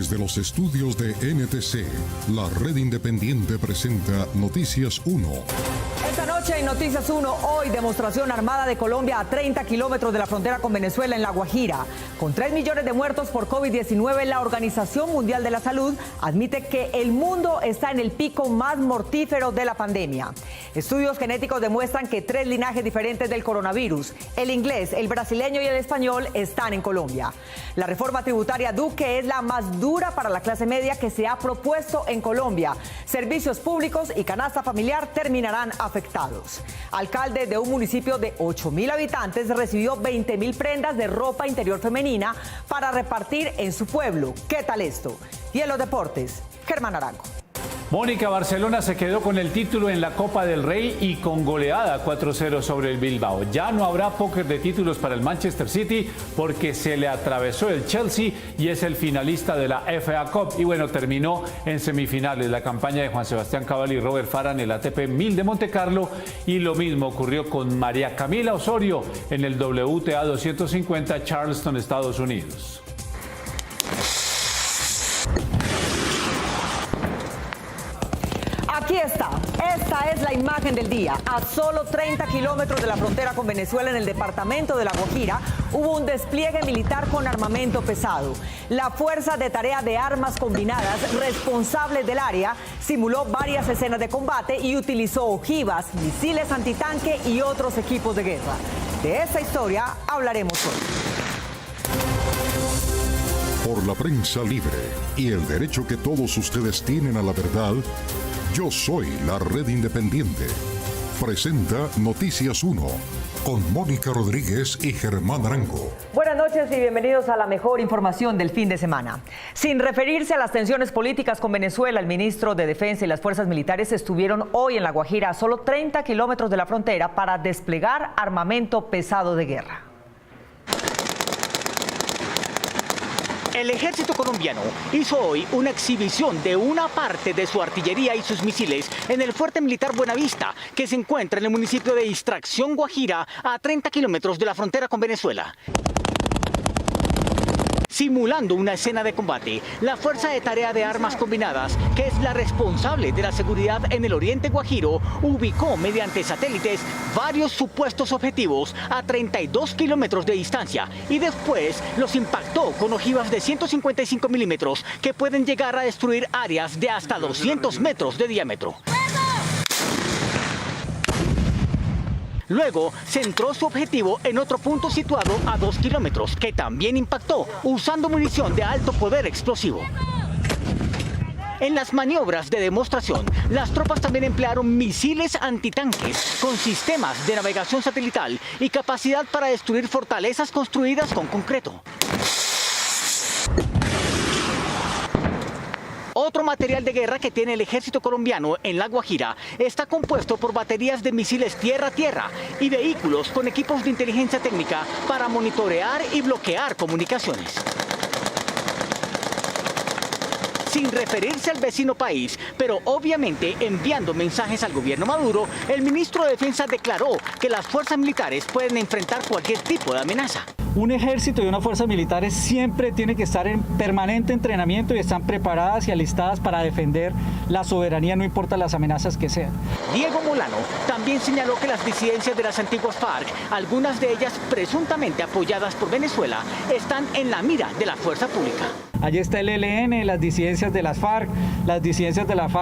Desde los estudios de NTC, la red independiente presenta Noticias 1. Esta noche en Noticias 1, hoy demostración armada de Colombia a 30 kilómetros de la frontera con Venezuela en La Guajira. Con 3 millones de muertos por COVID-19, la Organización Mundial de la Salud admite que el mundo está en el pico más mortífero de la pandemia. Estudios genéticos demuestran que 3 linajes diferentes del coronavirus, el inglés, el brasileño y el español, están en Colombia. La reforma tributaria Duque es la más dura para la clase media que se ha propuesto en Colombia. Servicios públicos y canasta familiar terminarán afectados. Alcalde de un municipio de 8.000 habitantes recibió 20.000 prendas de ropa interior femenina para repartir en su pueblo. ¿Qué tal esto? Y en los deportes, Germán Arango. Mónica, Barcelona se quedó con el título en la Copa del Rey y con goleada 4-0 sobre el Bilbao. Ya no habrá póker de títulos para el Manchester City porque se le atravesó el Chelsea y es el finalista de la FA Cup. Y bueno, terminó en semifinales la campaña de Juan Sebastián Cabal y Robert Farah en el ATP 1000 de Montecarlo, y lo mismo ocurrió con María Camila Osorio en el WTA 250 Charleston, Estados Unidos. Aquí está, esta es la imagen del día. A solo 30 kilómetros de la frontera con Venezuela, en el departamento de La Guajira, hubo un despliegue militar con armamento pesado. La Fuerza de Tarea de Armas Combinadas, responsable del área, simuló varias escenas de combate y utilizó ojivas, misiles antitanque y otros equipos de guerra. De esta historia hablaremos hoy. Por la prensa libre y el derecho que todos ustedes tienen a la verdad, yo soy la red independiente. Presenta Noticias 1 con Mónica Rodríguez y Germán Arango. Buenas noches y bienvenidos a la mejor información del fin de semana. Sin referirse a las tensiones políticas con Venezuela, el ministro de Defensa y las fuerzas militares estuvieron hoy en La Guajira, a solo 30 kilómetros de la frontera, para desplegar armamento pesado de guerra. El ejército colombiano hizo hoy una exhibición de una parte de su artillería y sus misiles en el fuerte militar Buenavista, que se encuentra en el municipio de Distracción, Guajira, a 30 kilómetros de la frontera con Venezuela. Simulando una escena de combate, la Fuerza de Tarea de Armas Combinadas, que es la responsable de la seguridad en el oriente guajiro, ubicó mediante satélites varios supuestos objetivos a 32 kilómetros de distancia y después los impactó con ojivas de 155 milímetros que pueden llegar a destruir áreas de hasta 200 metros de diámetro. Luego centró su objetivo en otro punto situado a 2 kilómetros, que también impactó usando munición de alto poder explosivo. En las maniobras de demostración, las tropas también emplearon misiles antitanques con sistemas de navegación satelital y capacidad para destruir fortalezas construidas con concreto. Otro material de guerra que tiene el ejército colombiano en La Guajira está compuesto por baterías de misiles tierra-tierra y vehículos con equipos de inteligencia técnica para monitorear y bloquear comunicaciones. Sin referirse al vecino país, pero obviamente enviando mensajes al gobierno Maduro, el ministro de Defensa declaró que las fuerzas militares pueden enfrentar cualquier tipo de amenaza. Un ejército y una fuerza militares siempre tiene que estar en permanente entrenamiento y están preparadas y alistadas para defender la soberanía, no importa las amenazas que sean. Diego Molano también señaló que las disidencias de las antiguas FARC, algunas de ellas presuntamente apoyadas por Venezuela, están en la mira de la fuerza pública. Allí está el ELN, las disidencias de las FARC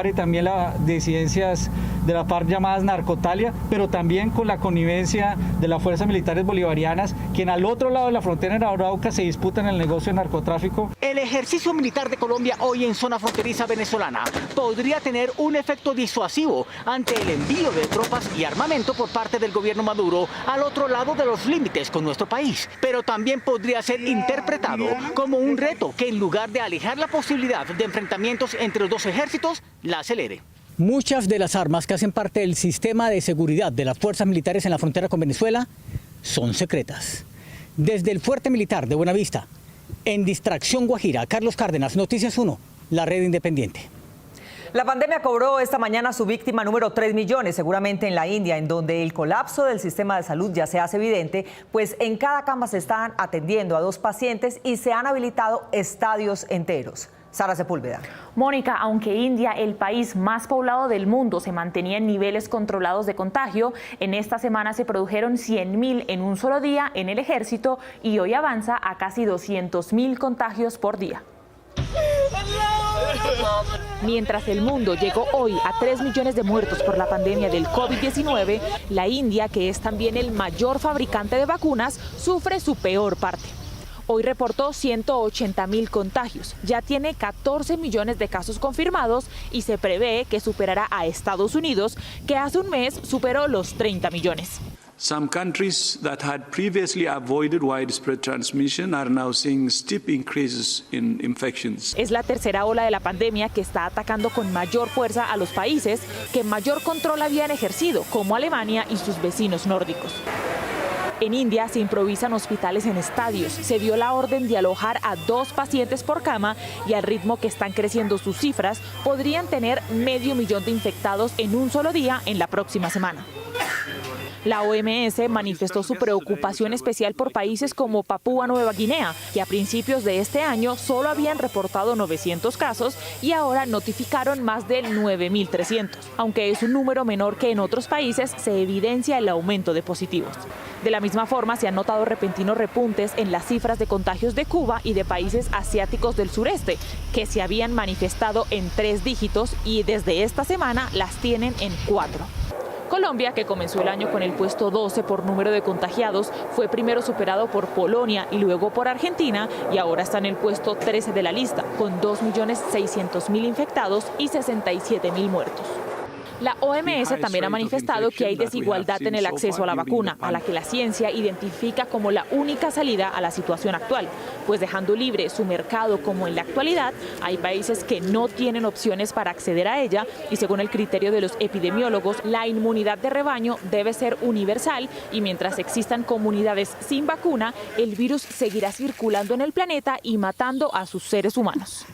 y también las disidencias de la FARC llamadas Narcotalia, pero también con la connivencia de las fuerzas militares bolivarianas, quien al otro lado de la frontera en Arauca se disputan el negocio de narcotráfico. El ejercicio militar de Colombia hoy en zona fronteriza venezolana podría tener un efecto disuasivo ante el envío de tropas y armamento por parte del gobierno Maduro al otro lado de los límites con nuestro país, pero también podría ser interpretado como un reto que en lugar de alejar la posibilidad de enfrentamientos entre los dos ejércitos, la acelere. Muchas de las armas que hacen parte del sistema de seguridad de las fuerzas militares en la frontera con Venezuela son secretas. Desde el fuerte militar de Buenavista, en Distracción, Guajira, Carlos Cárdenas, Noticias 1, la red independiente. La pandemia cobró esta mañana su víctima número 3 millones, seguramente en la India, en donde el colapso del sistema de salud ya se hace evidente, pues en cada cama se están atendiendo a 2 pacientes y se han habilitado estadios enteros. Sara Sepúlveda. Mónica, aunque India, el país más poblado del mundo, se mantenía en niveles controlados de contagio, en esta semana se produjeron 100.000 en un solo día en el ejército y hoy avanza a casi 200.000 contagios por día. Mientras el mundo llegó hoy a 3 millones de muertos por la pandemia del COVID-19, la India, que es también el mayor fabricante de vacunas, sufre su peor parte. Hoy reportó 180.000 contagios, ya tiene 14 millones de casos confirmados y se prevé que superará a Estados Unidos, que hace un mes superó los 30 millones. Some countries that had previously avoided widespread transmission are now seeing steep increases in infections. Es la tercera ola de la pandemia que está atacando con mayor fuerza a los países que mayor control habían ejercido, como Alemania y sus vecinos nórdicos. En India se improvisan hospitales en estadios, se dio la orden de alojar a 2 pacientes por cama y al ritmo que están creciendo sus cifras, podrían tener 500.000 de infectados en un solo día en la próxima semana. La OMS manifestó su preocupación especial por países como Papúa Nueva Guinea, que a principios de este año solo habían reportado 900 casos y ahora notificaron más de 9.300. Aunque es un número menor que en otros países, se evidencia el aumento de positivos. De la misma forma, se han notado repentinos repuntes en las cifras de contagios de Cuba y de países asiáticos del sureste, que se habían manifestado en 3 dígitos y desde esta semana las tienen en 4. Colombia, que comenzó el año con el puesto 12 por número de contagiados, fue primero superado por Polonia y luego por Argentina y ahora está en el puesto 13 de la lista, con 2.600.000 infectados y 67.000 muertos. La OMS también ha manifestado que hay desigualdad en el acceso a la vacuna, a la que la ciencia identifica como la única salida a la situación actual, pues dejando libre su mercado como en la actualidad, hay países que no tienen opciones para acceder a ella y según el criterio de los epidemiólogos, la inmunidad de rebaño debe ser universal y mientras existan comunidades sin vacuna, el virus seguirá circulando en el planeta y matando a sus seres humanos.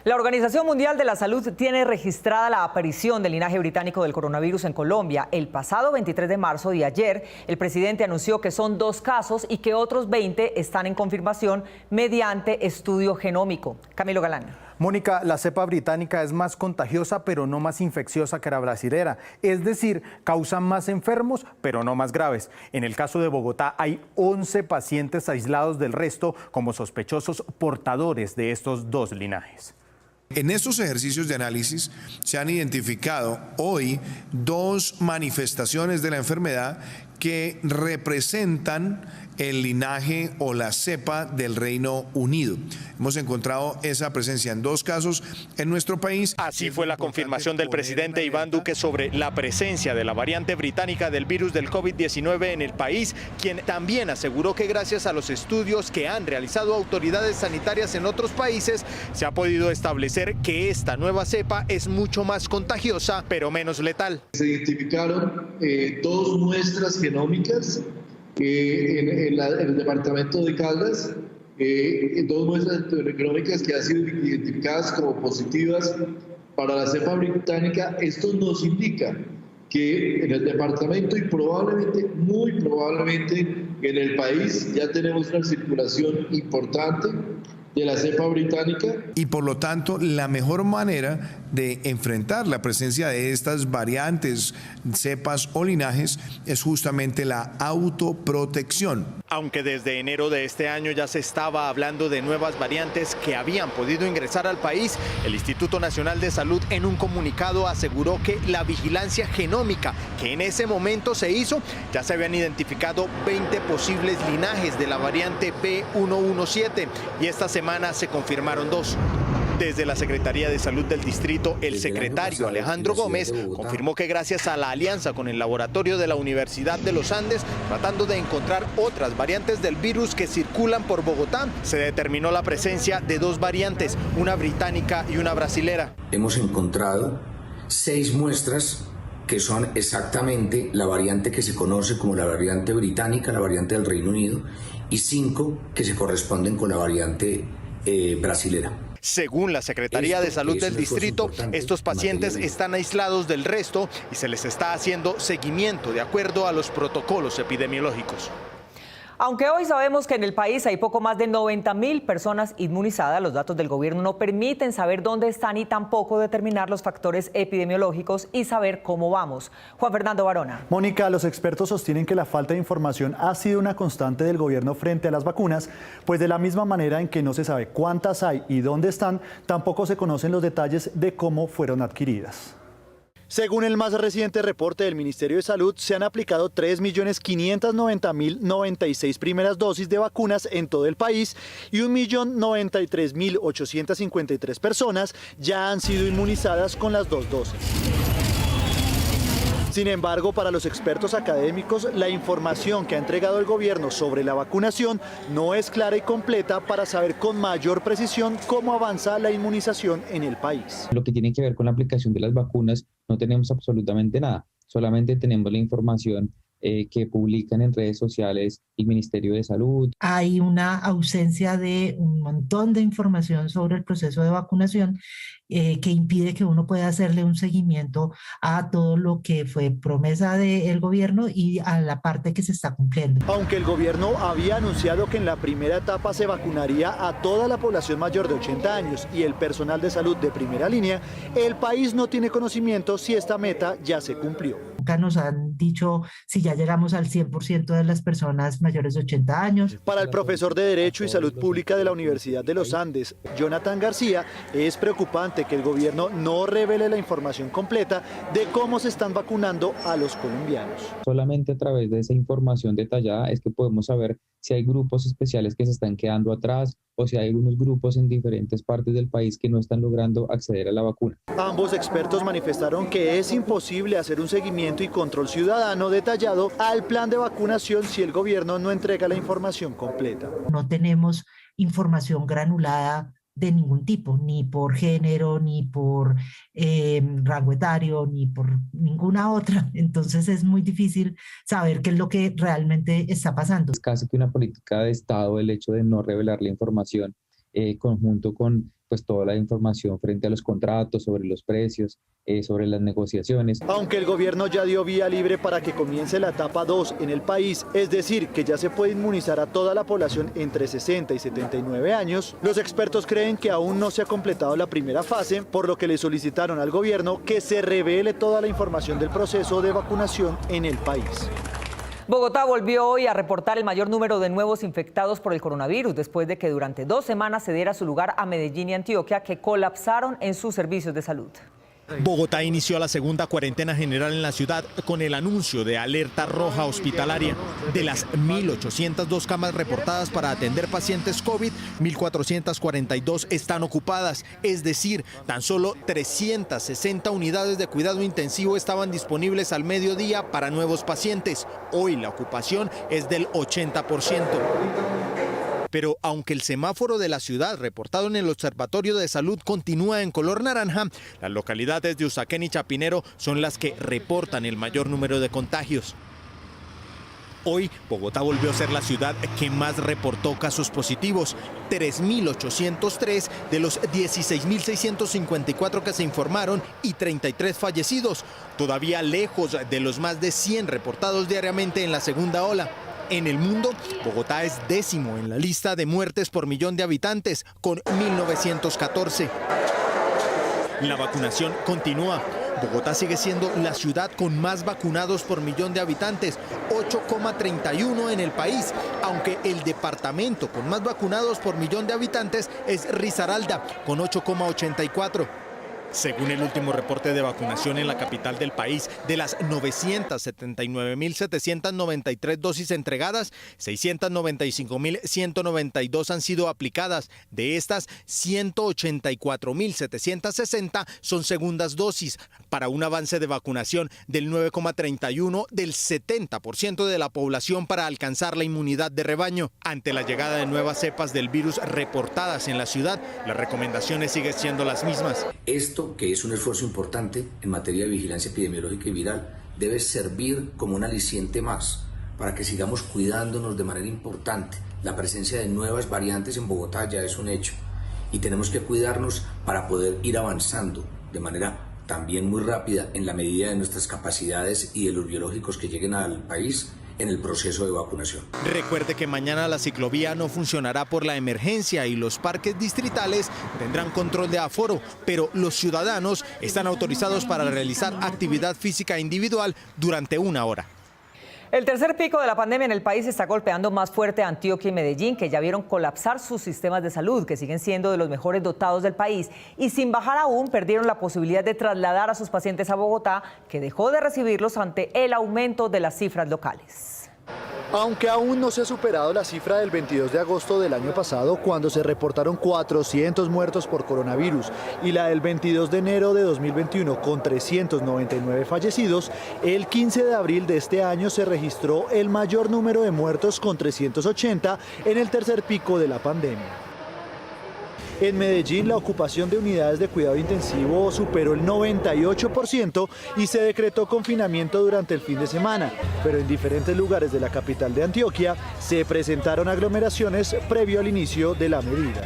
La Organización Mundial de la Salud tiene registrada la aparición del linaje británico del coronavirus en Colombia. El pasado 23 de marzo y ayer, el presidente anunció que son 2 casos y que otros 20 están en confirmación mediante estudio genómico. Camilo Galán. Mónica, la cepa británica es más contagiosa, pero no más infecciosa que la brasilera. Es decir, causan más enfermos, pero no más graves. En el caso de Bogotá, hay 11 pacientes aislados del resto como sospechosos portadores de estos 2 linajes. En estos ejercicios de análisis se han identificado hoy 2 manifestaciones de la enfermedad que representan el linaje o la cepa del Reino Unido. Hemos encontrado esa presencia en 2 casos en nuestro país. Así fue la confirmación del presidente Iván Duque sobre la presencia de la variante británica del virus del COVID-19 en el país, quien también aseguró que gracias a los estudios que han realizado autoridades sanitarias en otros países, se ha podido establecer que esta nueva cepa es mucho más contagiosa, pero menos letal. Se identificaron 2 muestras genómicas en el departamento de Caldas, 2 muestras genómicas que han sido identificadas como positivas para la cepa británica. Esto nos indica que en el departamento y probablemente, muy probablemente en el país ya tenemos una circulación importante de la cepa británica. Y por lo tanto, la mejor manera de enfrentar la presencia de estas variantes, cepas o linajes es justamente la autoprotección. Aunque desde enero de este año ya se estaba hablando de nuevas variantes que habían podido ingresar al país, el Instituto Nacional de Salud en un comunicado aseguró que la vigilancia genómica que en ese momento se hizo, ya se habían identificado 20 posibles linajes de la variante B117 y esta semana se confirmaron 2. Desde la Secretaría de Salud del Distrito, el secretario Alejandro Gómez confirmó que gracias a la alianza con el laboratorio de la Universidad de los Andes, tratando de encontrar otras variantes del virus que circulan por Bogotá, se determinó la presencia de 2 variantes, una británica y una brasilera. Hemos encontrado 6 muestras que son exactamente la variante que se conoce como la variante británica, la variante del Reino Unido, y 5 que se corresponden con la variante brasilera. Según la Secretaría de Salud del Distrito, estos pacientes están aislados del resto y se les está haciendo seguimiento de acuerdo a los protocolos epidemiológicos. Aunque hoy sabemos que en el país hay poco más de 90.000 personas inmunizadas, los datos del gobierno no permiten saber dónde están y tampoco determinar los factores epidemiológicos y saber cómo vamos. Juan Fernando Barona. Mónica, los expertos sostienen que la falta de información ha sido una constante del gobierno frente a las vacunas, pues de la misma manera en que no se sabe cuántas hay y dónde están, tampoco se conocen los detalles de cómo fueron adquiridas. Según el más reciente reporte del Ministerio de Salud, se han aplicado 3.590.096 primeras dosis de vacunas en todo el país y 1.093.853 personas ya han sido inmunizadas con las 2 dosis. Sin embargo, para los expertos académicos, la información que ha entregado el gobierno sobre la vacunación no es clara y completa para saber con mayor precisión cómo avanza la inmunización en el país. Lo que tiene que ver con la aplicación de las vacunas, no tenemos absolutamente nada, solamente tenemos la información que publican en redes sociales el Ministerio de Salud. Hay una ausencia de un montón de información sobre el proceso de vacunación que impide que uno pueda hacerle un seguimiento a todo lo que fue promesa del gobierno y a la parte que se está cumpliendo. Aunque el gobierno había anunciado que en la primera etapa se vacunaría a toda la población mayor de 80 años y el personal de salud de primera línea, el país no tiene conocimiento si esta meta ya se cumplió. Nunca nos han dicho si ya llegamos al 100% de las personas mayores de 80 años. Para el profesor de Derecho y Salud Pública de la Universidad de los Andes, Jonathan García, es preocupante que el gobierno no revele la información completa de cómo se están vacunando a los colombianos. Solamente a través de esa información detallada es que podemos saber si hay grupos especiales que se están quedando atrás o si hay algunos grupos en diferentes partes del país que no están logrando acceder a la vacuna. Ambos expertos manifestaron que es imposible hacer un seguimiento y control ciudadano detallado al plan de vacunación si el gobierno no entrega la información completa. No tenemos información granulada de ningún tipo, ni por género, ni por rango etario, ni por ninguna otra. Entonces es muy difícil saber qué es lo que realmente está pasando. Es casi que una política de Estado el hecho de no revelar la información conjunto con toda la información frente a los contratos, sobre los precios, sobre las negociaciones. Aunque el gobierno ya dio vía libre para que comience la etapa 2 en el país, es decir, que ya se puede inmunizar a toda la población entre 60 y 79 años, los expertos creen que aún no se ha completado la primera fase, por lo que le solicitaron al gobierno que se revele toda la información del proceso de vacunación en el país. Bogotá volvió hoy a reportar el mayor número de nuevos infectados por el coronavirus, después de que durante 2 semanas se diera su lugar a Medellín y Antioquia, que colapsaron en sus servicios de salud. Bogotá inició la segunda cuarentena general en la ciudad con el anuncio de alerta roja hospitalaria. De las 1.802 camas reportadas para atender pacientes COVID, 1.442 están ocupadas, es decir, tan solo 360 unidades de cuidado intensivo estaban disponibles al mediodía para nuevos pacientes. Hoy la ocupación es del 80%. Pero aunque el semáforo de la ciudad reportado en el Observatorio de Salud continúa en color naranja, las localidades de Usaquén y Chapinero son las que reportan el mayor número de contagios. Hoy, Bogotá volvió a ser la ciudad que más reportó casos positivos, 3.803 de los 16.654 que se informaron y 33 fallecidos, todavía lejos de los más de 100 reportados diariamente en la segunda ola. En el mundo, Bogotá es 10º en la lista de muertes por millón de habitantes, con 1.914. La vacunación continúa. Bogotá sigue siendo la ciudad con más vacunados por millón de habitantes, 8,31 en el país, aunque el departamento con más vacunados por millón de habitantes es Risaralda, con 8,84. Según el último reporte de vacunación en la capital del país, de las 979.793 dosis entregadas, 695.192 han sido aplicadas. De estas, 184.760 son segundas dosis, para un avance de vacunación del 9,31 del 70% de la población para alcanzar la inmunidad de rebaño. Ante la llegada de nuevas cepas del virus reportadas en la ciudad, las recomendaciones siguen siendo las mismas. Esto, que es un esfuerzo importante en materia de vigilancia epidemiológica y viral, debe servir como un aliciente más para que sigamos cuidándonos de manera importante. La presencia de nuevas variantes en Bogotá ya es un hecho y tenemos que cuidarnos para poder ir avanzando de manera también muy rápida en la medida de nuestras capacidades y de los biológicos que lleguen al país en el proceso de vacunación. Recuerde que mañana la ciclovía no funcionará por la emergencia y los parques distritales tendrán control de aforo, pero los ciudadanos están autorizados para realizar actividad física individual durante 1 hora. El tercer pico de la pandemia en el país está golpeando más fuerte a Antioquia y Medellín, que ya vieron colapsar sus sistemas de salud, que siguen siendo de los mejores dotados del país, y sin bajar aún perdieron la posibilidad de trasladar a sus pacientes a Bogotá, que dejó de recibirlos ante el aumento de las cifras locales. Aunque aún no se ha superado la cifra del 22 de agosto del año pasado, cuando se reportaron 400 muertos por coronavirus, y la del 22 de enero de 2021 con 399 fallecidos, el 15 de abril de este año se registró el mayor número de muertos con 380 en el tercer pico de la pandemia. En Medellín, la ocupación de unidades de cuidado intensivo superó el 98% y se decretó confinamiento durante el fin de semana, pero en diferentes lugares de la capital de Antioquia se presentaron aglomeraciones previo al inicio de la medida.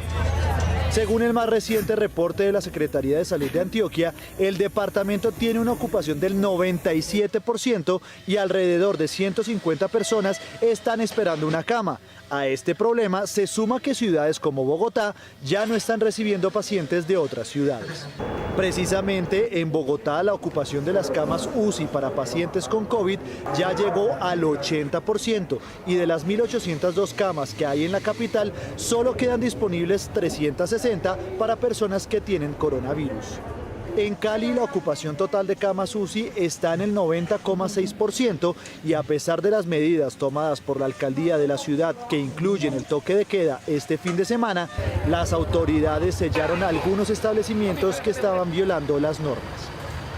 Según el más reciente reporte de la Secretaría de Salud de Antioquia, el departamento tiene una ocupación del 97% y alrededor de 150 personas están esperando una cama. A este problema se suma que ciudades como Bogotá ya no están recibiendo pacientes de otras ciudades. Precisamente en Bogotá la ocupación de las camas UCI para pacientes con COVID ya llegó al 80% y de las 1.802 camas que hay en la capital solo quedan disponibles 360 para personas que tienen coronavirus. En Cali la ocupación total de camas UCI está en el 90,6% y a pesar de las medidas tomadas por la alcaldía de la ciudad que incluyen el toque de queda este fin de semana, las autoridades sellaron algunos establecimientos que estaban violando las normas.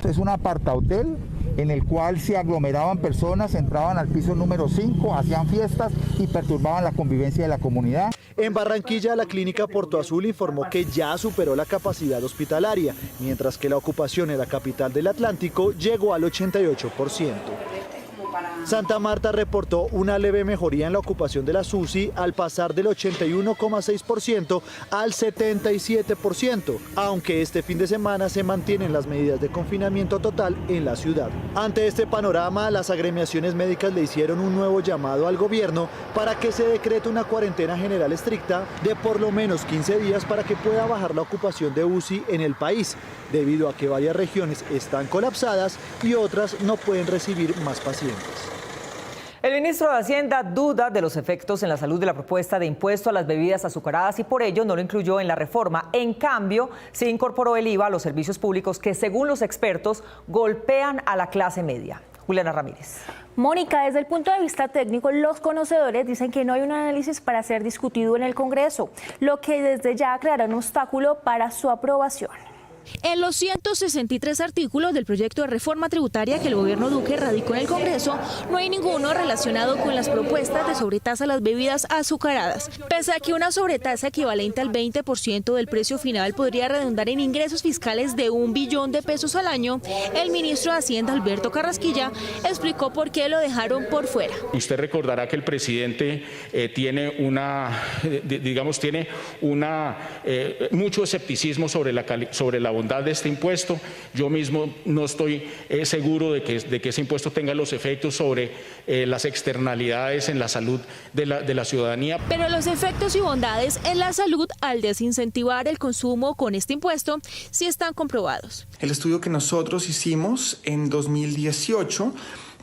Es un apartahotel en el cual se aglomeraban personas, entraban al piso número 5, hacían fiestas y perturbaban la convivencia de la comunidad. En Barranquilla, la clínica Porto Azul informó que ya superó la capacidad hospitalaria, mientras que la ocupación en la capital del Atlántico llegó al 88%. Santa Marta reportó una leve mejoría en la ocupación de las UCI al pasar del 81,6% al 77%, aunque este fin de semana se mantienen las medidas de confinamiento total en la ciudad. Ante este panorama, las agremiaciones médicas le hicieron un nuevo llamado al gobierno para que se decrete una cuarentena general estricta de por lo menos 15 días para que pueda bajar la ocupación de UCI en el país, debido a que varias regiones están colapsadas y otras no pueden recibir más pacientes. El ministro de Hacienda duda de los efectos en la salud de la propuesta de impuesto a las bebidas azucaradas y por ello no lo incluyó en la reforma. En cambio, se incorporó el IVA a los servicios públicos que, según los expertos, golpean a la clase media. Juliana Ramírez. Mónica, desde el punto de vista técnico, los conocedores dicen que no hay un análisis para ser discutido en el Congreso, lo que desde ya creará un obstáculo para su aprobación. En los 163 artículos del proyecto de reforma tributaria que el gobierno Duque radicó en el Congreso, no hay ninguno relacionado con las propuestas de sobretasa a las bebidas azucaradas. Pese a que una sobretasa equivalente al 20% del precio final podría redundar en ingresos fiscales de 1 billón de pesos al año, el ministro de Hacienda, Alberto Carrasquilla, explicó por qué lo dejaron por fuera. Usted recordará que el presidente tiene mucho escepticismo sobre la bondad de este impuesto. Yo mismo no estoy seguro de que ese impuesto tenga los efectos sobre las externalidades en la salud de la ciudadanía. Pero los efectos y bondades en la salud al desincentivar el consumo con este impuesto sí están comprobados. El estudio que nosotros hicimos en 2018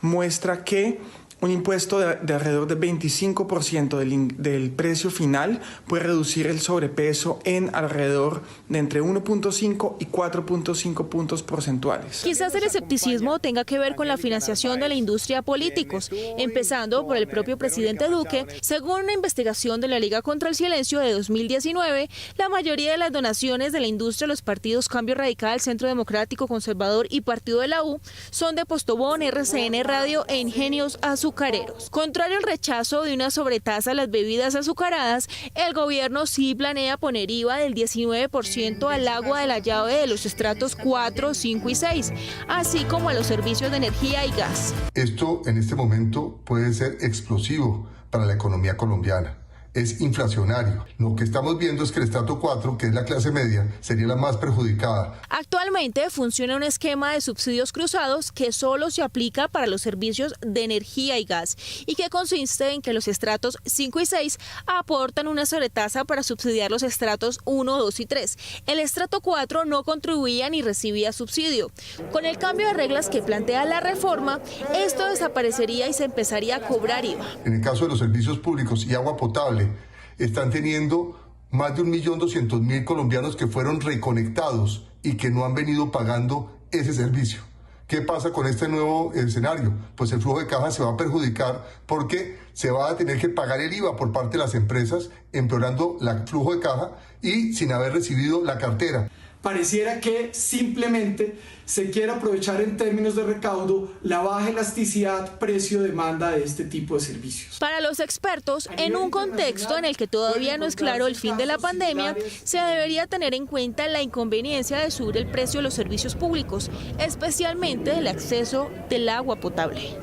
muestra que un impuesto de alrededor del 25% del precio final puede reducir el sobrepeso en alrededor de entre 1.5 y 4.5 puntos porcentuales. Quizás el escepticismo tenga que ver con la financiación de la industria a políticos, empezando por el propio presidente Duque. Según una investigación de la Liga contra el Silencio de 2019, la mayoría de las donaciones de la industria a los partidos Cambio Radical, Centro Democrático Conservador y Partido de la U son de Postobón, RCN Radio e Ingenios Azucareros. Contrario al rechazo de una sobretasa a las bebidas azucaradas, el gobierno sí planea poner IVA del 19% al agua de la llave de los estratos 4, 5 y 6, así como a los servicios de energía y gas. Esto en este momento puede ser explosivo para la economía colombiana. es inflacionario. Lo que estamos viendo es que el estrato 4, que es la clase media, sería la más perjudicada. Actualmente funciona un esquema de subsidios cruzados que solo se aplica para los servicios de energía y gas y que consiste en que los estratos 5 y 6 aportan una sobretasa para subsidiar los estratos 1, 2 y 3. El estrato 4 no contribuía ni recibía subsidio. Con el cambio de reglas que plantea la reforma, esto desaparecería y se empezaría a cobrar IVA. En el caso de los servicios públicos y agua potable, están teniendo más de 1.200.000 colombianos que fueron reconectados y que no han venido pagando ese servicio. ¿Qué pasa con este nuevo escenario? Pues el flujo de caja se va a perjudicar porque se va a tener que pagar el IVA por parte de las empresas, empeorando el flujo de caja y sin haber recibido la cartera. Pareciera que simplemente se quiere aprovechar en términos de recaudo la baja elasticidad precio-demanda de este tipo de servicios. Para los expertos, en un contexto en el que todavía no es claro el fin de la pandemia, se debería tener en cuenta la inconveniencia de subir el precio de los servicios públicos, especialmente el acceso del agua potable.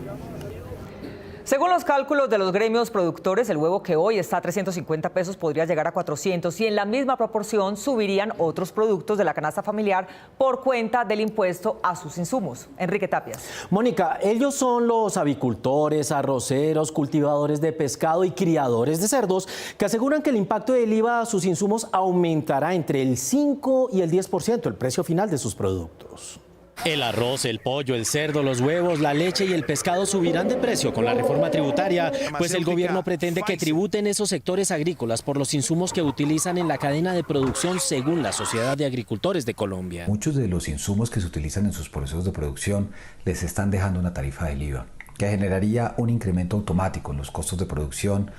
Según los cálculos de los gremios productores, el huevo que hoy está a 350 pesos podría llegar a 400 y en la misma proporción subirían otros productos de la canasta familiar por cuenta del impuesto a sus insumos. Enrique Tapias. Mónica, ellos son los avicultores, arroceros, cultivadores de pescado y criadores de cerdos que aseguran que el impacto del IVA a sus insumos aumentará entre el 5 y el 10% el precio final de sus productos. El arroz, el pollo, el cerdo, los huevos, la leche y el pescado subirán de precio con la reforma tributaria, pues el gobierno pretende que tributen esos sectores agrícolas por los insumos que utilizan en la cadena de producción según la Sociedad de Agricultores de Colombia. Muchos de los insumos que se utilizan en sus procesos de producción les están dejando una tarifa del IVA, que generaría un incremento automático en los costos de producción,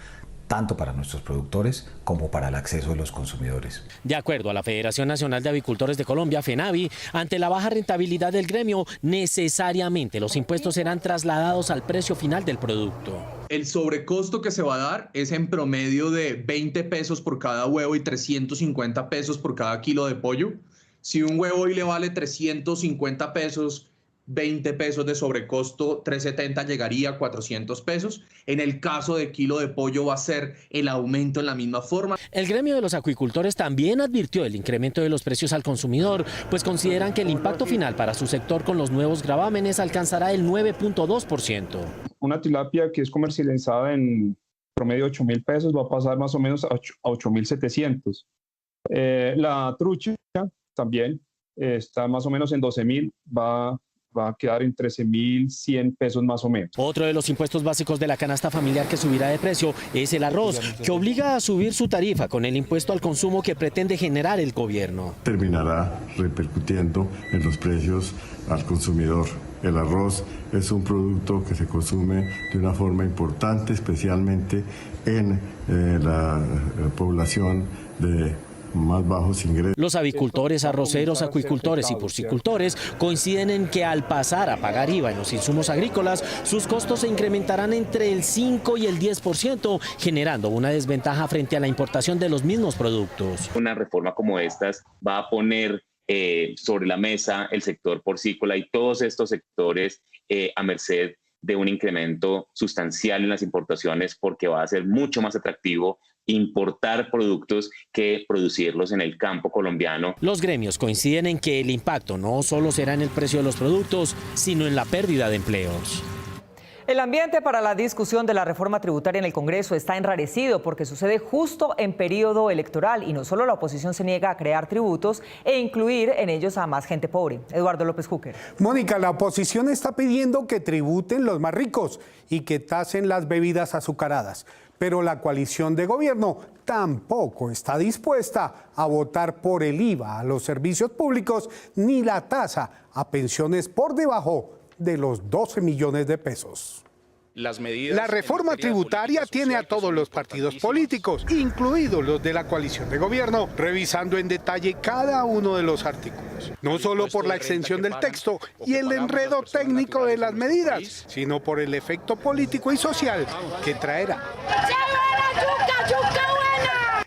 tanto para nuestros productores como para el acceso de los consumidores. De acuerdo a la Federación Nacional de Avicultores de Colombia, FENAVI, ante la baja rentabilidad del gremio, necesariamente los impuestos serán trasladados al precio final del producto. El sobrecosto que se va a dar es en promedio de 20 pesos por cada huevo y 350 pesos por cada kilo de pollo. Si un huevo hoy le vale 350 pesos, 20 pesos de sobrecosto, 370 llegaría a 400 pesos. En el caso de kilo de pollo va a ser el aumento en la misma forma. El gremio de los acuicultores también advirtió el incremento de los precios al consumidor, pues consideran que el impacto final para su sector con los nuevos gravámenes alcanzará el 9.2%. Una tilapia que es comercializada en promedio 8.000 pesos va a pasar más o menos a 8.700. La trucha también está más o menos en 12.000, va a quedar en 13.100 pesos más o menos. Otro de los impuestos básicos de la canasta familiar que subirá de precio es el arroz, que obliga a subir su tarifa con el impuesto al consumo que pretende generar el gobierno. Terminará repercutiendo en los precios al consumidor. El arroz es un producto que se consume de una forma importante, especialmente en la población de más bajos ingresos. Los avicultores, arroceros, acuicultores y porcicultores coinciden en que al pasar a pagar IVA en los insumos agrícolas, sus costos se incrementarán entre el 5 y el 10%, generando una desventaja frente a la importación de los mismos productos. Una reforma como estas va a poner sobre la mesa el sector porcícola y todos estos sectores a merced de un incremento sustancial en las importaciones, porque va a ser mucho más atractivo importar productos que producirlos en el campo colombiano. Los gremios coinciden en que el impacto no solo será en el precio de los productos, sino en la pérdida de empleos. El ambiente para la discusión de la reforma tributaria en el Congreso está enrarecido porque sucede justo en periodo electoral y no solo la oposición se niega a crear tributos e incluir en ellos a más gente pobre. Eduardo López Júquer. Mónica, la oposición está pidiendo que tributen los más ricos y que tasen las bebidas azucaradas. Pero la coalición de gobierno tampoco está dispuesta a votar por el IVA a los servicios públicos ni la tasa a pensiones por debajo de los 12 millones de pesos. La reforma tributaria tiene a todos los partidos políticos, incluidos los de la coalición de gobierno, revisando en detalle cada uno de los artículos. No solo por la extensión del texto y el enredo técnico de las medidas, sino por el efecto político y social que traerá.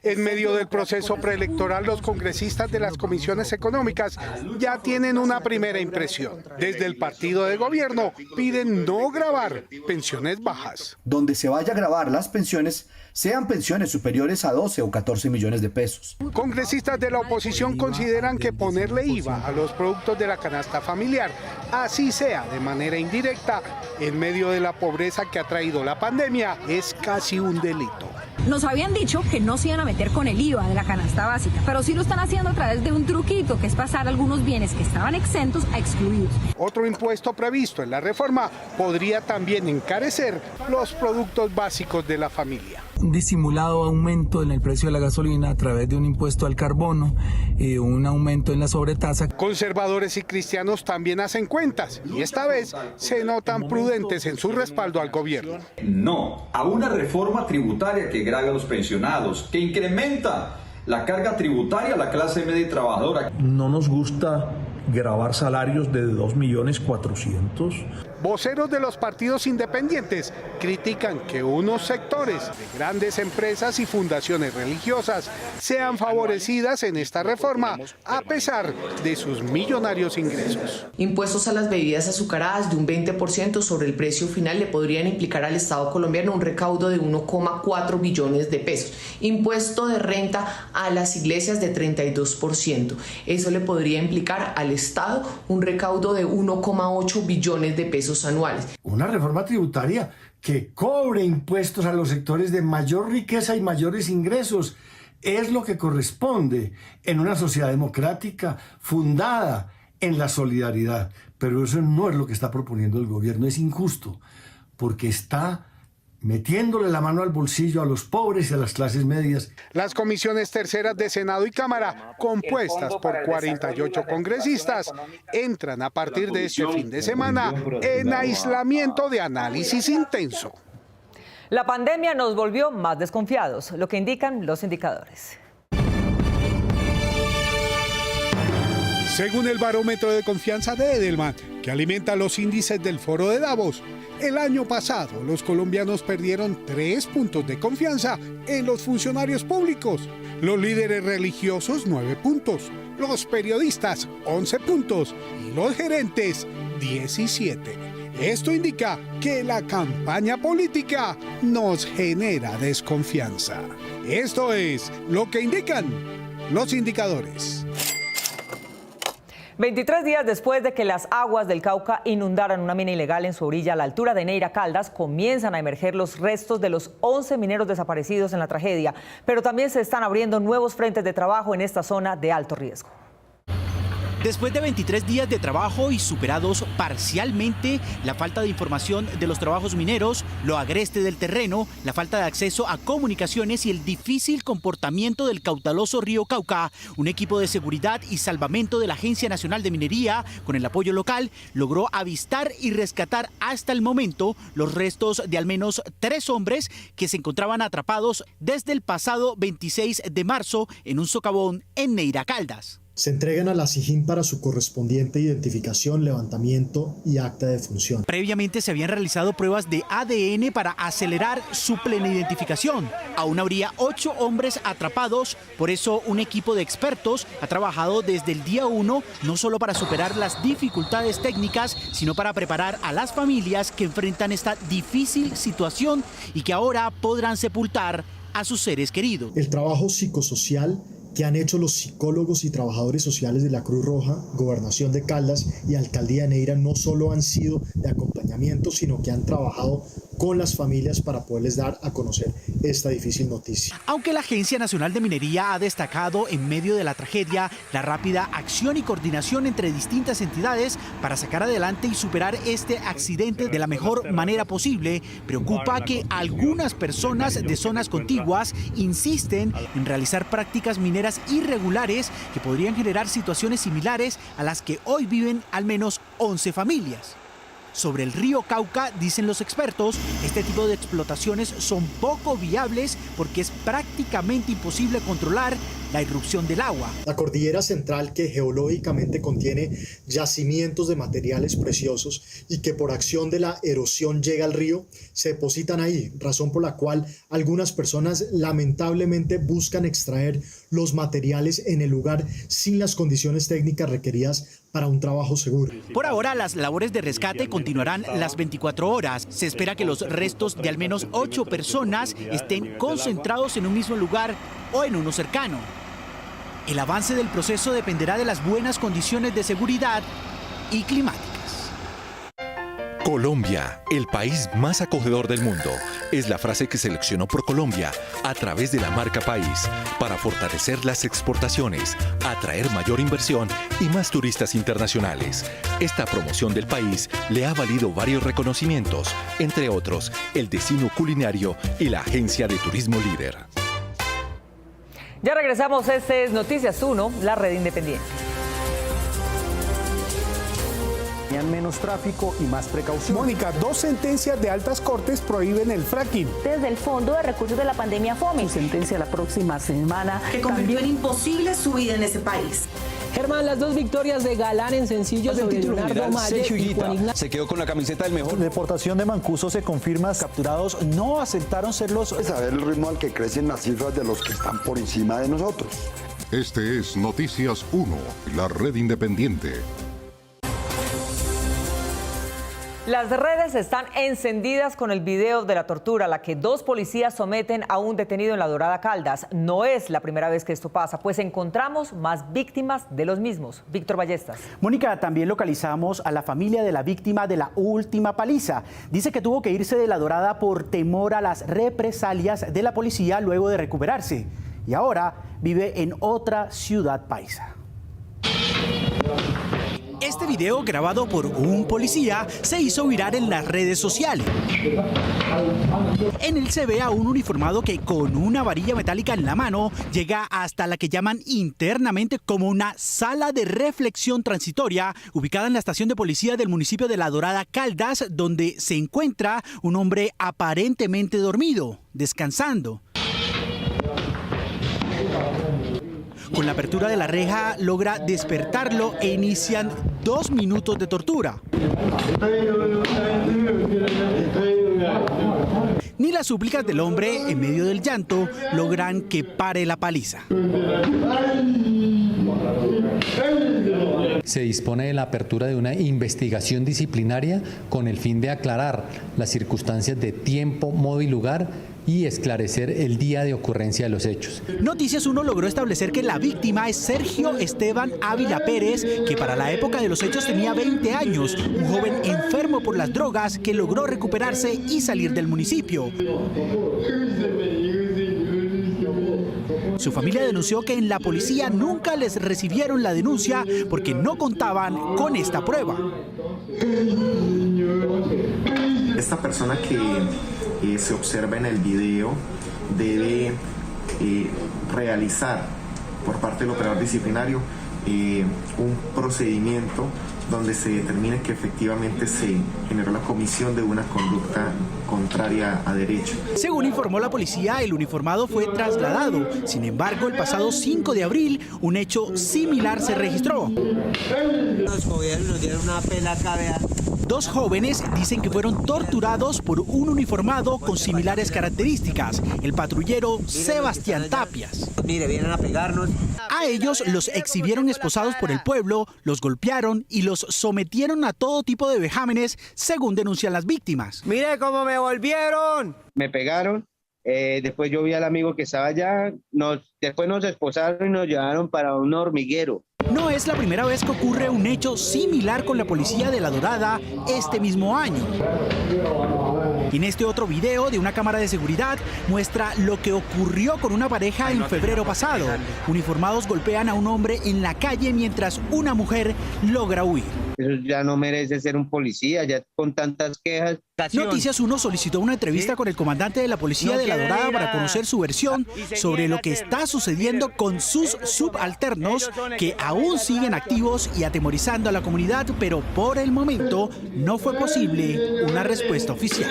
En medio del proceso preelectoral, los congresistas de las comisiones económicas ya tienen una primera impresión. Desde el partido de gobierno piden no gravar pensiones bajas. Donde se vaya a gravar las pensiones sean pensiones superiores a 12 o 14 millones de pesos. Congresistas de la oposición consideran que ponerle IVA a los productos de la canasta familiar, así sea de manera indirecta, en medio de la pobreza que ha traído la pandemia, es casi un delito. Nos habían dicho que no se iban a meter con el IVA de la canasta básica, pero sí lo están haciendo a través de un truquito, que es pasar algunos bienes que estaban exentos a excluidos. Otro impuesto previsto en la reforma podría también encarecer los productos básicos de la familia. Un disimulado aumento en el precio de la gasolina a través de un impuesto al carbono, un aumento en la sobretasa. Conservadores y cristianos también hacen cuentas y esta vez se notan prudentes en su respaldo al gobierno. No a una reforma tributaria que grave a los pensionados, que incrementa la carga tributaria a la clase media y trabajadora. No nos gusta gravar salarios de 2.400.000. Voceros de los partidos independientes critican que unos sectores de grandes empresas y fundaciones religiosas sean favorecidas en esta reforma a pesar de sus millonarios ingresos. Impuestos a las bebidas azucaradas de un 20% sobre el precio final le podrían implicar al Estado colombiano un recaudo de 1,4 billones de pesos. Impuesto de renta a las iglesias de 32%. Eso le podría implicar al Estado un recaudo de 1,8 billones de pesos anuales. Una reforma tributaria que cobre impuestos a los sectores de mayor riqueza y mayores ingresos es lo que corresponde en una sociedad democrática fundada en la solidaridad. Pero eso no es lo que está proponiendo el gobierno, es injusto, porque está metiéndole la mano al bolsillo a los pobres y a las clases medias. Las comisiones terceras de Senado y Cámara, compuestas por 48 congresistas, entran a partir de este fin de semana en aislamiento de análisis intenso. La pandemia nos volvió más desconfiados, lo que indican los indicadores. Según el barómetro de confianza de Edelman, que alimenta los índices del Foro de Davos, el año pasado los colombianos perdieron 3 puntos de confianza en los funcionarios públicos, los líderes religiosos 9 puntos, los periodistas 11 puntos y los gerentes 17. Esto indica que la campaña política nos genera desconfianza. Esto es lo que indican los indicadores. 23 días después de que las aguas del Cauca inundaran una mina ilegal en su orilla a la altura de Neira Caldas, comienzan a emerger los restos de los 11 mineros desaparecidos en la tragedia, pero también se están abriendo nuevos frentes de trabajo en esta zona de alto riesgo. Después de 23 días de trabajo y superados parcialmente la falta de información de los trabajos mineros, lo agreste del terreno, la falta de acceso a comunicaciones y el difícil comportamiento del caudaloso río Cauca, un equipo de seguridad y salvamento de la Agencia Nacional de Minería, con el apoyo local, logró avistar y rescatar hasta el momento los restos de al menos 3 hombres que se encontraban atrapados desde el pasado 26 de marzo en un socavón en Neira Caldas. Se entregan a la SIJIN para su correspondiente identificación, levantamiento y acta de función. Previamente se habían realizado pruebas de ADN para acelerar su plena identificación. Aún habría 8 hombres atrapados, por eso un equipo de expertos ha trabajado desde el día 1, no solo para superar las dificultades técnicas, sino para preparar a las familias que enfrentan esta difícil situación y que ahora podrán sepultar a sus seres queridos. El trabajo psicosocial que han hecho los psicólogos y trabajadores sociales de la Cruz Roja, Gobernación de Caldas y Alcaldía de Neira no solo han sido de acompañamiento, sino que han trabajado con las familias para poderles dar a conocer esta difícil noticia. Aunque la Agencia Nacional de Minería ha destacado en medio de la tragedia la rápida acción y coordinación entre distintas entidades para sacar adelante y superar este accidente de la mejor manera posible, preocupa que algunas personas de zonas contiguas insisten en realizar prácticas mineras irregulares que podrían generar situaciones similares a las que hoy viven al menos 11 familias. Sobre el río Cauca, dicen los expertos, este tipo de explotaciones son poco viables porque es prácticamente imposible controlar la irrupción del agua. La cordillera central, que geológicamente contiene yacimientos de materiales preciosos y que por acción de la erosión llega al río, se depositan ahí, razón por la cual algunas personas lamentablemente buscan extraer los materiales en el lugar sin las condiciones técnicas requeridas para un trabajo seguro. Por ahora, las labores de rescate continuarán las 24 horas. Se espera que los restos de al menos 8 personas estén concentrados en un mismo lugar o en uno cercano. El avance del proceso dependerá de las buenas condiciones de seguridad y climáticas. Colombia, el país más acogedor del mundo, es la frase que seleccionó ProColombia a través de la marca País para fortalecer las exportaciones, atraer mayor inversión y más turistas internacionales. Esta promoción del país le ha valido varios reconocimientos, entre otros el Destino Culinario y la Agencia de Turismo Líder. Ya regresamos, este es Noticias 1, la red independiente. Menos tráfico y más precaución. Mónica, 2 sentencias de altas cortes prohíben el fracking. Desde el Fondo de Recursos de la Pandemia FOME. Su sentencia la próxima semana. Que convirtió en imposible su vida en ese país. Germán, las 2 victorias de Galán en sencillo sobre Leonardo Mayer y Juan Ignacio. Se quedó con la camiseta del mejor. La deportación de Mancuso se confirma. Capturados no aceptaron ser los... Saber el ritmo al que crecen las cifras de los que están por encima de nosotros. Este es Noticias 1, la red independiente. Las redes están encendidas con el video de la tortura a la que 2 policías someten a un detenido en La Dorada, Caldas. No es la primera vez que esto pasa, pues encontramos más víctimas de los mismos. Víctor Ballestas. Mónica, también localizamos a la familia de la víctima de la última paliza. Dice que tuvo que irse de La Dorada por temor a las represalias de la policía luego de recuperarse. Y ahora vive en otra ciudad paisa. Este video, grabado por un policía, se hizo viral en las redes sociales. En él se ve a un uniformado que, con una varilla metálica en la mano, llega hasta la que llaman internamente como una sala de reflexión transitoria, ubicada en la estación de policía del municipio de La Dorada, Caldas, donde se encuentra un hombre aparentemente dormido, descansando. Con la apertura de la reja logra despertarlo e inician 2 minutos de tortura. Ni las súplicas del hombre, en medio del llanto, logran que pare la paliza. Se dispone de la apertura de una investigación disciplinaria con el fin de aclarar las circunstancias de tiempo, modo y lugar y esclarecer el día de ocurrencia de los hechos. Noticias 1 logró establecer que la víctima es Sergio Esteban Ávila Pérez, que para la época de los hechos tenía 20 años, un joven enfermo por las drogas que logró recuperarse y salir del municipio. Su familia denunció que en la policía nunca les recibieron la denuncia porque no contaban con esta prueba. Esta persona que se observa en el video debe realizar por parte del operador disciplinario un procedimiento donde se determine que efectivamente se generó la comisión de una conducta contraria a derecho. Según informó la policía, el uniformado fue trasladado. Sin embargo, el pasado 5 de abril, un hecho similar se registró. Nos cogieron, nos dieron una pela acá, vea. 2 jóvenes dicen que fueron torturados por un uniformado con similares características, el patrullero Sebastián Tapias. Mire, vienen a pegarnos. A ellos los exhibieron esposados por el pueblo, los golpearon y los sometieron a todo tipo de vejámenes, según denuncian las víctimas. ¡Mire cómo me volvieron! Me pegaron, después yo vi al amigo que estaba allá, después nos esposaron y nos llevaron para un hormiguero. No es la primera vez que ocurre un hecho similar con la policía de La Dorada este mismo año. En este otro video de una cámara de seguridad muestra lo que ocurrió con una pareja en febrero pasado. Uniformados golpean a un hombre en la calle mientras una mujer logra huir. Eso ya no merece ser un policía, ya con tantas quejas. Noticias 1 solicitó una entrevista con el comandante de la policía de La Dorada para conocer su versión sobre lo que está sucediendo con sus subalternos que aún siguen activos y atemorizando a la comunidad, pero por el momento no fue posible una respuesta oficial.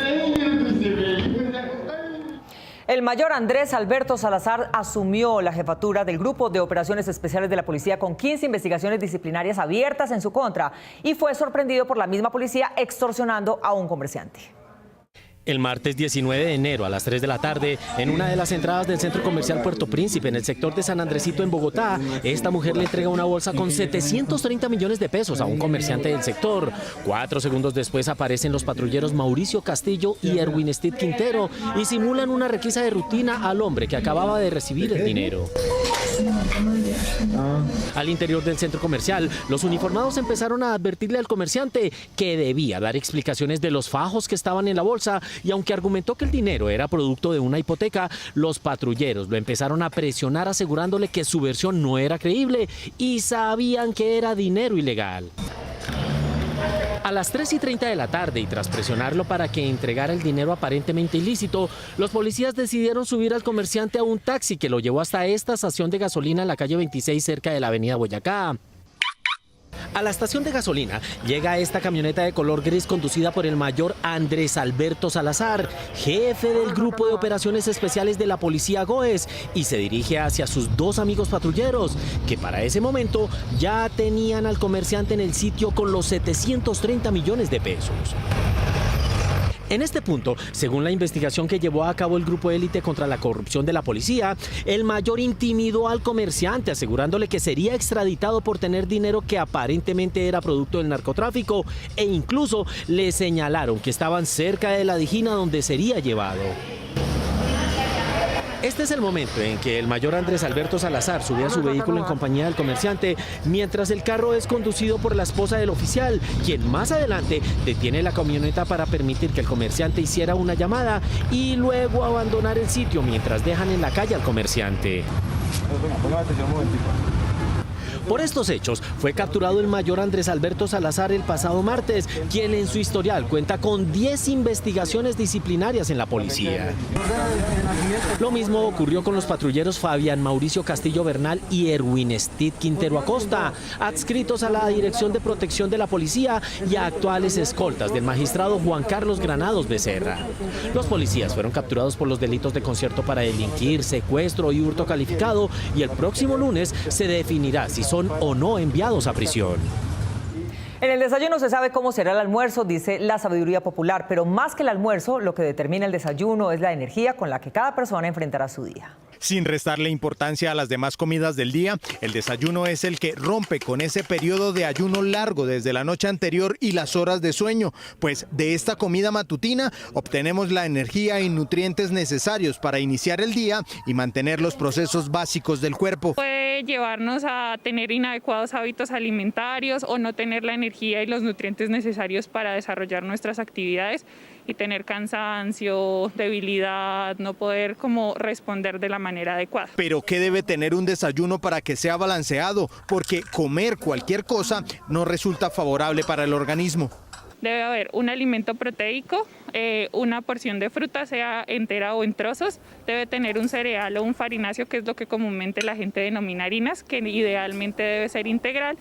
El mayor Andrés Alberto Salazar asumió la jefatura del Grupo de Operaciones Especiales de la Policía con 15 investigaciones disciplinarias abiertas en su contra y fue sorprendido por la misma policía extorsionando a un comerciante. El martes 19 de enero a las 3 de la tarde, en una de las entradas del Centro Comercial Puerto Príncipe, en el sector de San Andresito, en Bogotá, esta mujer le entrega una bolsa con 730 millones de pesos a un comerciante del sector. 4 segundos después aparecen los patrulleros Mauricio Castillo y Erwin Stid Quintero y simulan una requisa de rutina al hombre que acababa de recibir el dinero. Al interior del centro comercial, los uniformados empezaron a advertirle al comerciante que debía dar explicaciones de los fajos que estaban en la bolsa, y aunque argumentó que el dinero era producto de una hipoteca, los patrulleros lo empezaron a presionar asegurándole que su versión no era creíble y sabían que era dinero ilegal. A las 3:30 de la tarde, y tras presionarlo para que entregara el dinero aparentemente ilícito, los policías decidieron subir al comerciante a un taxi que lo llevó hasta esta estación de gasolina en la calle 26 cerca de la avenida Boyacá. A la estación de gasolina llega esta camioneta de color gris conducida por el mayor Andrés Alberto Salazar, jefe del Grupo de Operaciones Especiales de la Policía GOES, y se dirige hacia sus 2 amigos patrulleros, que para ese momento ya tenían al comerciante en el sitio con los 730 millones de pesos. En este punto, según la investigación que llevó a cabo el Grupo Élite contra la Corrupción de la Policía, el mayor intimidó al comerciante asegurándole que sería extraditado por tener dinero que aparentemente era producto del narcotráfico, e incluso le señalaron que estaban cerca de la Dijina donde sería llevado. Este es el momento en que el mayor Andrés Alberto Salazar sube a su vehículo en compañía del comerciante, mientras el carro es conducido por la esposa del oficial, quien más adelante detiene la camioneta para permitir que el comerciante hiciera una llamada y luego abandonar el sitio mientras dejan en la calle al comerciante. Por estos hechos fue capturado el mayor Andrés Alberto Salazar el pasado martes, quien en su historial cuenta con 10 investigaciones disciplinarias en la policía. Lo mismo ocurrió con los patrulleros Fabián Mauricio Castillo Bernal y Erwin Stid Quintero Acosta, adscritos a la Dirección de Protección de la Policía y actuales escoltas del magistrado Juan Carlos Granados Becerra. Los policías fueron capturados por los delitos de concierto para delinquir, secuestro y hurto calificado, y el próximo lunes se definirá si son o no enviados a prisión. En el desayuno se sabe cómo será el almuerzo, dice la sabiduría popular, pero más que el almuerzo, lo que determina el desayuno es la energía con la que cada persona enfrentará su día. Sin restarle importancia a las demás comidas del día, el desayuno es el que rompe con ese periodo de ayuno largo desde la noche anterior y las horas de sueño, pues de esta comida matutina obtenemos la energía y nutrientes necesarios para iniciar el día y mantener los procesos básicos del cuerpo. Puede llevarnos a tener inadecuados hábitos alimentarios o no tener la energía y los nutrientes necesarios para desarrollar nuestras actividades y tener cansancio, debilidad, no poder como responder de la manera adecuada. Pero ¿qué debe tener un desayuno para que sea balanceado? Porque comer cualquier cosa no resulta favorable para el organismo. Debe haber un alimento proteico, una porción de fruta, sea entera o en trozos. Debe tener un cereal o un farináceo, que es lo que comúnmente la gente denomina harinas, que idealmente debe ser integral.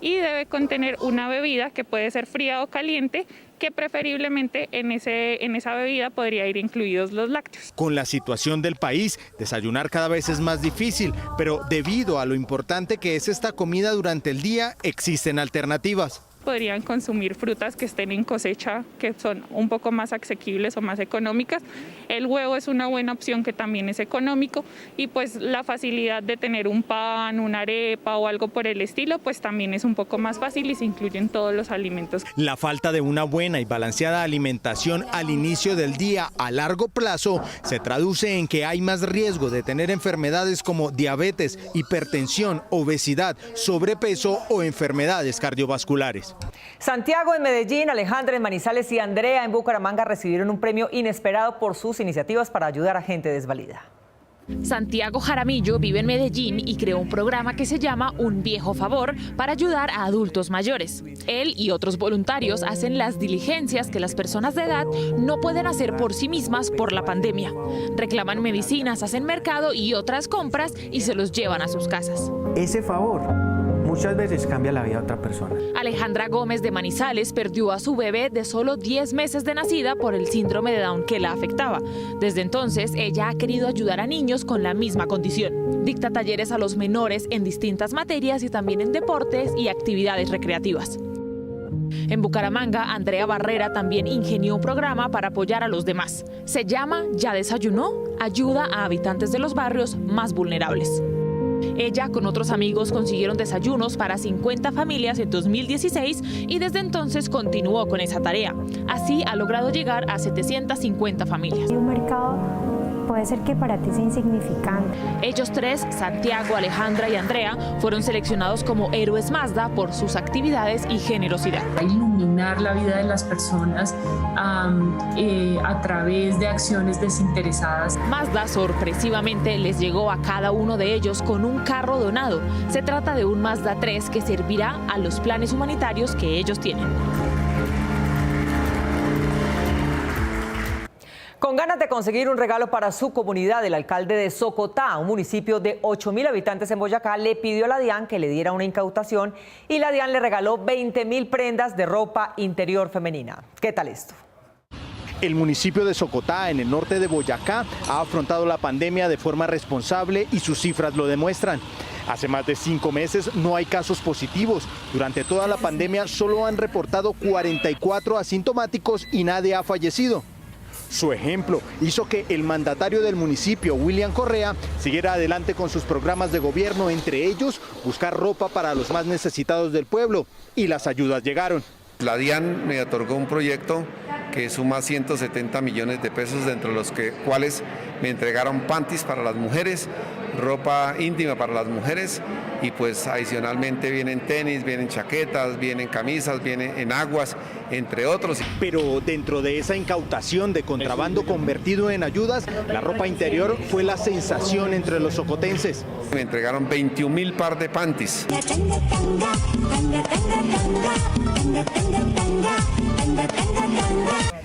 Y debe contener una bebida que puede ser fría o caliente, que preferiblemente en esa bebida podría ir incluidos los lácteos. Con la situación del país, desayunar cada vez es más difícil, pero debido a lo importante que es esta comida durante el día, existen alternativas. Podrían consumir frutas que estén en cosecha, que son un poco más asequibles o más económicas. El huevo es una buena opción, que también es económico, y pues la facilidad de tener un pan, una arepa o algo por el estilo, pues también es un poco más fácil y se incluyen todos los alimentos. La falta de una buena y balanceada alimentación al inicio del día a largo plazo se traduce en que hay más riesgo de tener enfermedades como diabetes, hipertensión, obesidad, sobrepeso o enfermedades cardiovasculares. Santiago en Medellín, Alejandra en Manizales y Andrea en Bucaramanga recibieron un premio inesperado por sus iniciativas para ayudar a gente desvalida. Santiago Jaramillo vive en Medellín y creó un programa que se llama Un Viejo Favor para ayudar a adultos mayores. Él y otros voluntarios hacen las diligencias que las personas de edad no pueden hacer por sí mismas por la pandemia. Reclaman medicinas, hacen mercado y otras compras y se los llevan a sus casas. Ese favor muchas veces cambia la vida de otra persona. Alejandra Gómez de Manizales perdió a su bebé de solo 10 meses de nacida por el síndrome de Down que la afectaba. Desde entonces, ella ha querido ayudar a niños con la misma condición. Dicta talleres a los menores en distintas materias y también en deportes y actividades recreativas. En Bucaramanga, Andrea Barrera también ingenió un programa para apoyar a los demás. Se llama Ya Desayunó, ayuda a habitantes de los barrios más vulnerables. Ella con otros amigos consiguieron desayunos para 50 familias en 2016 y desde entonces continuó con esa tarea. Así ha logrado llegar a 750 familias. Un mercado puede ser que para ti sea insignificante. Ellos tres, Santiago, Alejandra y Andrea, fueron seleccionados como héroes Mazda por sus actividades y generosidad. Iluminar la vida de las personas a través de acciones desinteresadas. Mazda sorpresivamente les llegó a cada uno de ellos con un carro donado. Se trata de un Mazda 3 que servirá a los planes humanitarios que ellos tienen. Con ganas de conseguir un regalo para su comunidad, el alcalde de Socotá, un municipio de 8.000 habitantes en Boyacá, le pidió a la DIAN que le diera una incautación y la DIAN le regaló 20.000 prendas de ropa interior femenina. ¿Qué tal esto? El municipio de Socotá, en el norte de Boyacá, ha afrontado la pandemia de forma responsable y sus cifras lo demuestran. Hace más de 5 meses no hay casos positivos. Durante toda la pandemia solo han reportado 44 asintomáticos y nadie ha fallecido. Su ejemplo hizo que el mandatario del municipio, William Correa, siguiera adelante con sus programas de gobierno, entre ellos buscar ropa para los más necesitados del pueblo, y las ayudas llegaron. La DIAN me otorgó un proyecto que suma 170 millones de pesos, dentro de los cuales me entregaron panties para las mujeres, ropa íntima para las mujeres, y pues adicionalmente vienen tenis, vienen chaquetas, vienen camisas, vienen enaguas, entre otros. Pero dentro de esa incautación de contrabando convertido en ayudas, la ropa interior fue la sensación entre los socotenses. Me entregaron 21.000 par de panties.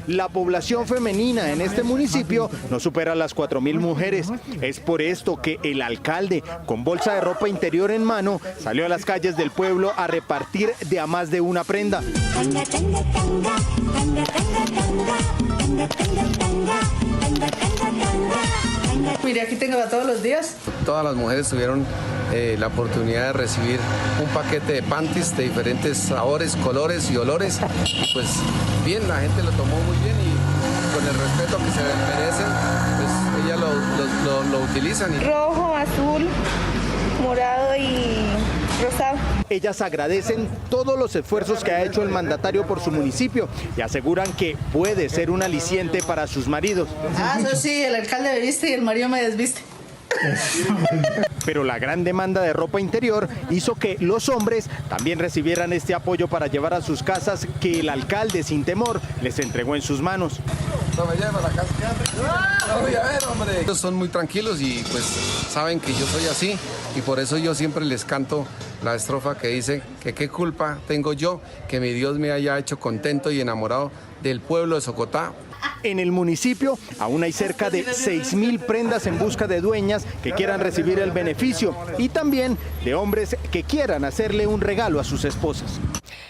La población femenina en este municipio no supera las 4.000 mujeres. Es por esto que el alcalde, con bolsa de ropa interior en mano, salió a las calles del pueblo a repartir de a más de una prenda. Mire, aquí tengo para todos los días. Todas las mujeres tuvieron la oportunidad de recibir un paquete de panties de diferentes sabores, colores y olores. Y pues bien, la gente lo tomó muy bien y con el respeto que se merecen, pues ellas lo utilizan. Rojo, azul, morado y rosado. Ellas agradecen todos los esfuerzos que ha hecho el mandatario por su municipio y aseguran que puede ser un aliciente para sus maridos. Eso sí, el alcalde me viste y el marido me desviste. Pero la gran demanda de ropa interior hizo que los hombres también recibieran este apoyo para llevar a sus casas, que el alcalde sin temor les entregó en sus manos. Ellos son muy tranquilos y pues saben que yo soy así, y por eso yo siempre les canto la estrofa que dice que qué culpa tengo yo que mi Dios me haya hecho contento y enamorado del pueblo de Socotá. En el municipio aún hay cerca de 6.000 prendas en busca de dueñas que quieran recibir el beneficio, y también de hombres que quieran hacerle un regalo a sus esposas.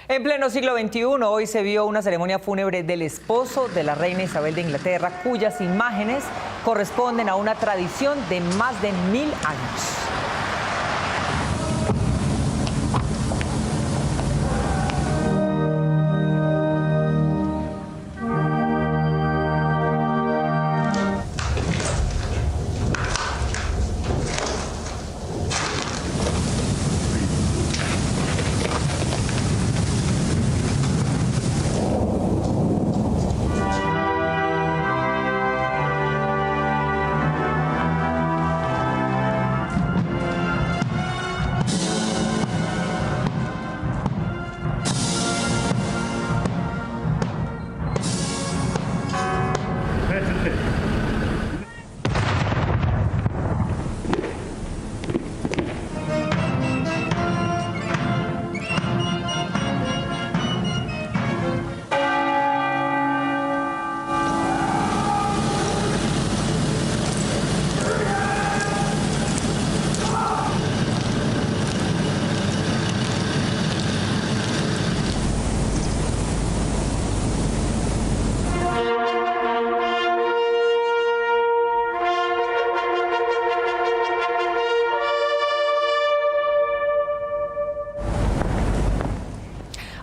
En pleno siglo XXI, hoy se vio una ceremonia fúnebre del esposo de la reina Isabel de Inglaterra, cuyas imágenes corresponden a una tradición de más de 1000 años.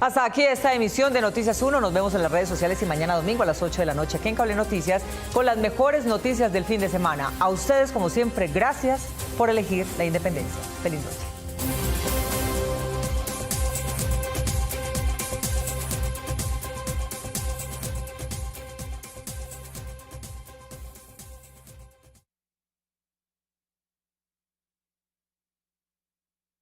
Hasta aquí esta emisión de Noticias 1. Nos vemos en las redes sociales y mañana domingo a las 8 de la noche aquí en Cable Noticias con las mejores noticias del fin de semana. A ustedes, como siempre, gracias por elegir la independencia. Feliz noche.